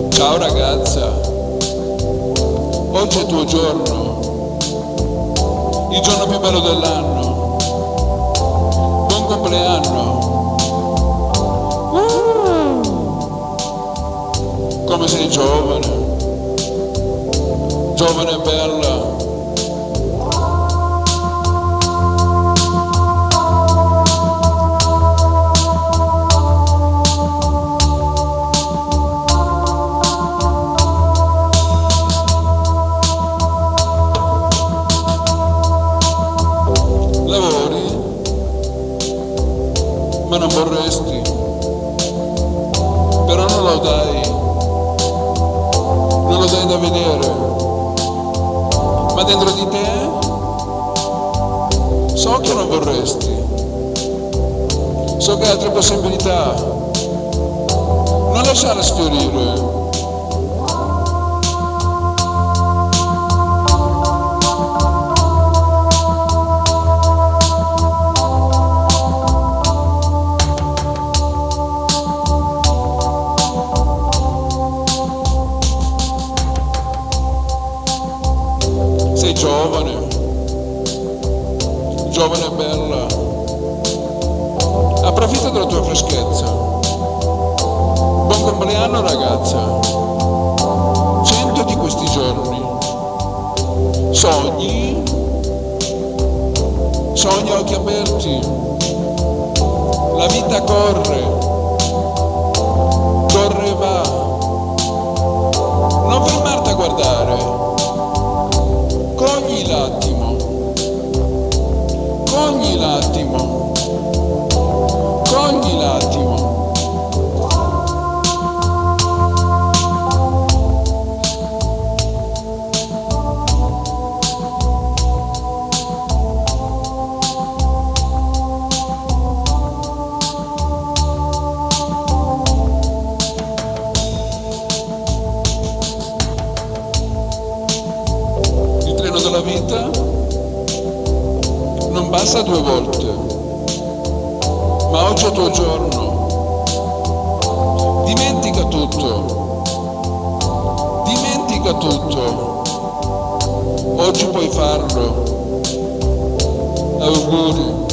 Ciao ragazza, oggi è il tuo giorno, il giorno più bello dell'anno. Buon compleanno. Come sei giovane, giovane e bella. Lavori, ma non vorresti, però non lo dai da vedere, ma dentro di te so che non vorresti, so che hai altre possibilità, non lasciare sfiorire. Sei giovane, giovane e bella, approfitta della tua freschezza. Buon compleanno ragazza, 100 di questi giorni, sogni a occhi aperti, la vita corre e va, non fermarti a guardare. Cogli l'attimo, cogli l'attimo, cogli l'attimo. Il treno della vita non passa 2 volte, ma oggi è il tuo giorno. Dimentica tutto, dimentica tutto. Oggi puoi farlo. Auguri.